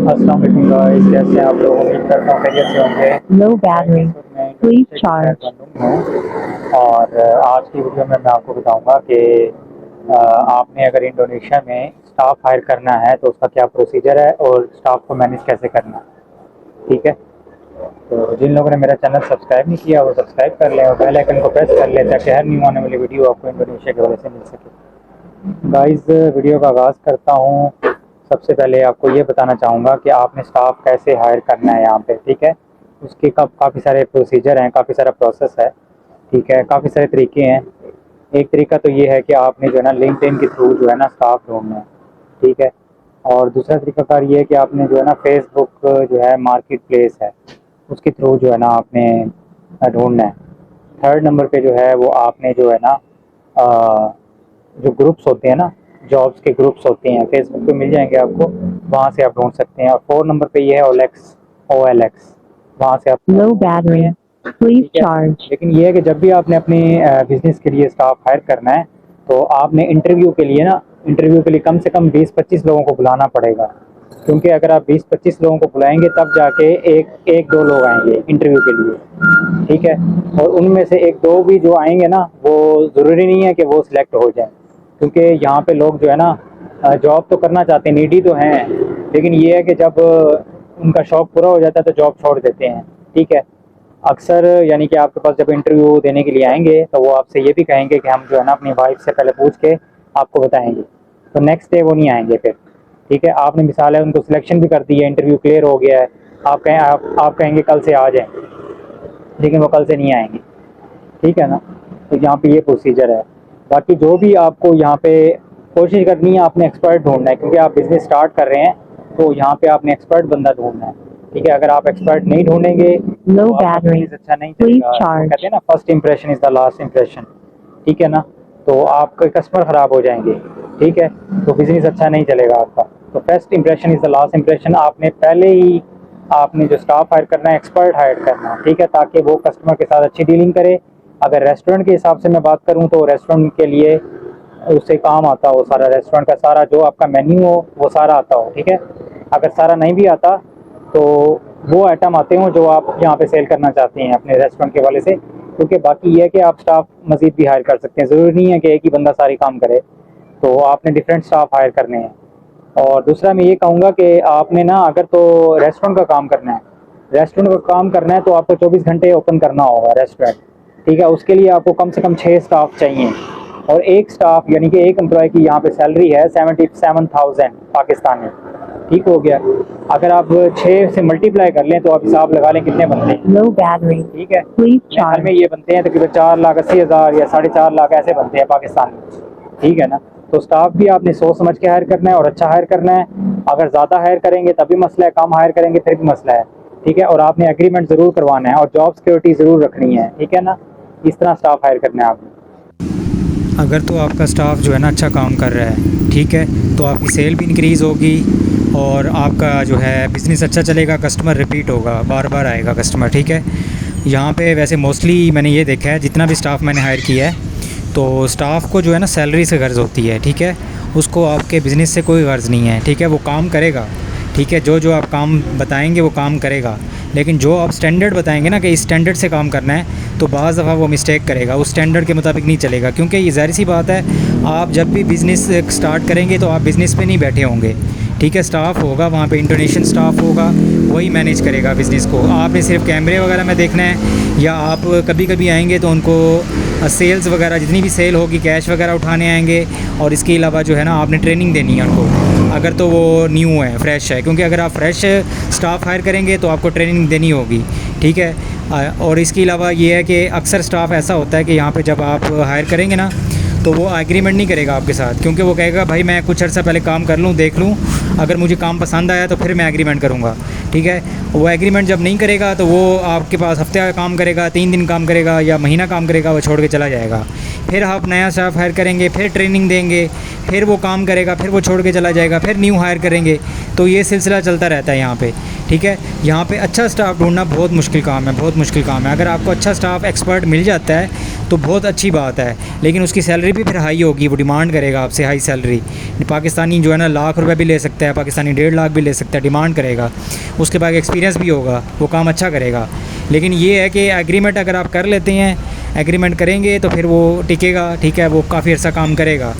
अस्सलाम वालेकुम गाइस, कैसे हैं आप लोग? उम्मीद करता हूँ खैरियत से होंगे। Low battery. मैं Please इंडोनेशिया की charge. खैर बंदूक हूँ और आज की वीडियो में मैं आपको बताऊंगा कि आपने अगर इंडोनेशिया में स्टाफ हायर करना है तो उसका क्या प्रोसीजर है और स्टाफ को मैनेज कैसे करना है। ठीक है, तो जिन लोगों ने मेरा चैनल सब्सक्राइब नहीं किया वो सब्सक्राइब कर लें और बेल आइकन को प्रेस कर लें ताकि हर न्यू आने वाली वीडियो आपको इंडोनेशिया के हवाले से मिल सके। गाइस, वीडियो का आगाज़ करता हूँ। सबसे पहले आपको ये बताना चाहूँगा कि आपने स्टाफ कैसे हायर करना है यहाँ पे। ठीक है, उसके काफ़ी सारे प्रोसीजर हैं, काफ़ी सारा प्रोसेस है। ठीक है, काफ़ी सारे तरीके हैं। एक तरीका तो ये है कि आपने जो है ना लिंक्डइन के थ्रू जो है ना स्टाफ ढूंढना है। ठीक है, और दूसरा तरीकाकार ये है कि आपने जो है ना फेसबुक जो है मार्केट प्लेस है उसके थ्रू जो है ना आपने ढूंढना है। थर्ड नंबर पे जो है वो आपने जो है ना जो ग्रुप्स होते हैं ना, जॉब्स के ग्रुप्स होते हैं फेसबुक पे मिल जाएंगे आपको, वहाँ से आप ढूंढ सकते हैं। और फोर नंबर पे ये है ओलेक्स, OLX, वहाँ से आप Low battery. Please ठीक है। charge. लेकिन ये है कि जब भी आपने अपने बिजनेस के लिए स्टाफ हायर करना है तो आपने इंटरव्यू के लिए ना, इंटरव्यू के लिए कम से कम 20-25 लोगों को बुलाना पड़ेगा, क्योंकि अगर आप 20-25 लोगों को बुलाएंगे तब जाके एक एक दो लोग आएंगे इंटरव्यू के लिए। ठीक है, और उनमें से एक दो भी जो आएंगे ना वो ज़रूरी नहीं है कि वो सिलेक्ट हो जाए, क्योंकि यहाँ पे लोग जो है ना जॉब तो करना चाहते हैं, नीडी तो हैं, लेकिन ये है कि जब उनका शौक पूरा हो जाता है तो जॉब छोड़ देते हैं। ठीक है, अक्सर यानी कि आपके पास जब इंटरव्यू देने के लिए आएंगे तो वो आपसे ये भी कहेंगे कि हम जो है ना अपनी वाइफ से पहले पूछ के आपको बताएंगे, तो नेक्स्ट डे वो नहीं आएंगे फिर। ठीक है, आपने मिसाल है उनको सिलेक्शन भी कर दी है, इंटरव्यू क्लियर हो गया है, आप कहेंगे कल से आ जाएं, लेकिन वो कल से नहीं आएंगे। ठीक है ना, तो यहाँ पे ये प्रोसीजर है। बाकी जो भी आपको यहाँ पे कोशिश करनी है, आपने एक्सपर्ट ढूंढना है, क्योंकि आप बिज़नेस स्टार्ट कर रहे हैं तो यहाँ पे आपने एक्सपर्ट बंदा ढूंढना है। ठीक है, अगर आप एक्सपर्ट नहीं ढूंढेंगे Low तो आपका battery. बिजनेस अच्छा नहीं Please चलेगा। वो charge. कहते हैं ना first impression is the last impression. ठीक है ना, तो आपके कस्टमर ख़राब हो जाएंगे। ठीक है, तो बिज़नेस अच्छा नहीं चलेगा आपका। तो first impression is the last impression. आपने पहले ही आपने जो स्टाफ हायर करना है एक्सपर्ट हायर करना है। ठीक है, ताकि वो कस्टमर के साथ अच्छी डीलिंग करे। अगर रेस्टोरेंट के हिसाब से मैं बात करूं तो रेस्टोरेंट के लिए उससे काम आता हो सारा, रेस्टोरेंट का सारा जो आपका मेन्यू हो वो सारा आता हो। ठीक है, अगर सारा नहीं भी आता तो वो आइटम आते हों जो आप यहाँ पे सेल करना चाहते हैं अपने रेस्टोरेंट के वाले से, क्योंकि बाकी ये है कि आप स्टाफ मज़ीद भी हायर कर सकते हैं, ज़रूरी नहीं है कि एक ही बंदा सारी काम करे, तो आपने डिफरेंट स्टाफ हायर करने हैं। और दूसरा मैं ये कहूँगा कि आपने ना अगर तो रेस्टोरेंट का काम करना है, रेस्टोरेंट का काम करना है तो आपको 24 घंटे ओपन करना होगा रेस्टोरेंट। ठीक है, उसके लिए आपको कम से कम 6 स्टाफ चाहिए, और एक स्टाफ यानी कि एक एम्प्लॉय की यहाँ पे सैलरी है 77,000 पाकिस्तानी। ठीक हो गया, अगर आप 6 से मल्टीप्लाई कर लें तो आप हिसाब लगा लें कितने बनते हैं। Low battery. ठीक है, Please घर में charge. ये बनते हैं तकरीबन 4,80,000 या 4.5 लाख ऐसे बनते हैं पाकिस्तान में। ठीक है ना, तो स्टाफ भी आपने सोच समझ के हायर करना है और अच्छा हायर करना है। अगर ज़्यादा हायर करेंगे तभी मसला है, कम हायर करेंगे फिर भी मसला है। ठीक है, और आपने एग्रीमेंट ज़रूर करवाना है और जॉब सिक्योरिटी ज़रूर रखनी है। ठीक है ना, इस तरह स्टाफ हायर करना है आपने। अगर तो आपका स्टाफ जो है ना अच्छा काम कर रहा है, ठीक है, तो आपकी सेल भी इंक्रीज़ होगी और आपका जो है बिज़नेस अच्छा चलेगा, कस्टमर रिपीट होगा, बार बार आएगा कस्टमर। ठीक है, यहाँ पे वैसे मोस्टली मैंने ये देखा है जितना भी स्टाफ मैंने हायर किया है, तो स्टाफ को जो है ना सैलरी से गर्ज़ होती है। ठीक है, उसको आपके बिज़नेस से कोई गर्ज़ नहीं है। ठीक है, वो काम करेगा। ठीक है, जो जो आप काम बताएंगे वो काम करेगा, लेकिन जो आप स्टैंडर्ड बताएंगे ना कि इस स्टैंडर्ड से काम करना है, तो बाज़ दफ़ा वो मिस्टेक करेगा, उस स्टैंडर्ड के मुताबिक नहीं चलेगा। क्योंकि ये ज़ाहिर सी बात है, आप जब भी बिज़नेस स्टार्ट करेंगे तो आप बिज़नेस पे नहीं बैठे होंगे। ठीक है, स्टाफ होगा वहाँ पे, इंटरनेशनल स्टाफ होगा, वही मैनेज करेगा बिज़नेस को। आपने सिर्फ कैमरे वगैरह में देखना है, या आप कभी कभी आएंगे तो उनको सेल्स वगैरह जितनी भी सेल होगी कैश वगैरह उठाने आएंगे, और इसके अलावा जो है ना आपने ट्रेनिंग देनी है उनको, अगर तो वो न्यू है, फ्रेश है, क्योंकि अगर आप फ्रेश स्टाफ हायर करेंगे तो आपको ट्रेनिंग देनी होगी। ठीक है, और इसके अलावा ये है कि अक्सर स्टाफ ऐसा होता है कि यहाँ पे जब आप हायर करेंगे ना तो वो एग्रीमेंट नहीं करेगा आपके साथ, क्योंकि वो कहेगा भाई मैं कुछ अर्सा पहले काम कर लूँ, देख लूँ, अगर मुझे काम पसंद आया तो फिर मैं एग्रीमेंट करूँगा। ठीक है, वो एग्रीमेंट जब नहीं करेगा तो वो आपके पास हफ्ते का काम करेगा, 3 दिन काम करेगा या महीना काम करेगा, वो छोड़ के चला जाएगा। फिर आप नया स्टाफ हायर करेंगे, फिर ट्रेनिंग देंगे, फिर वो काम करेगा, फिर वो छोड़ के चला जाएगा, फिर न्यू हायर करेंगे, तो ये सिलसिला चलता रहता है यहाँ पे। ठीक है। यहाँ पे अच्छा स्टाफ ढूंढना बहुत मुश्किल काम है, बहुत मुश्किल काम है। अगर आपको अच्छा स्टाफ एक्सपर्ट मिल जाता है तो बहुत अच्छी बात है, लेकिन उसकी सैलरी भी फिर हाई होगी, वो डिमांड करेगा आपसे हाई सैलरी। पाकिस्तानी जो है ना लाख रुपए भी ले सकता है, पाकिस्तानी 1.5 लाख भी ले सकता है, डिमांड करेगा। उसके बाद एक्सपीरियंस भी होगा, वो काम अच्छा करेगा। लेकिन ये है कि एग्रीमेंट अगर आप कर लेते हैं, एग्रीमेंट करेंगे तो फिर वो टिकेगा, ठीक है, वो काफ़ी अर्सा काम करेगा।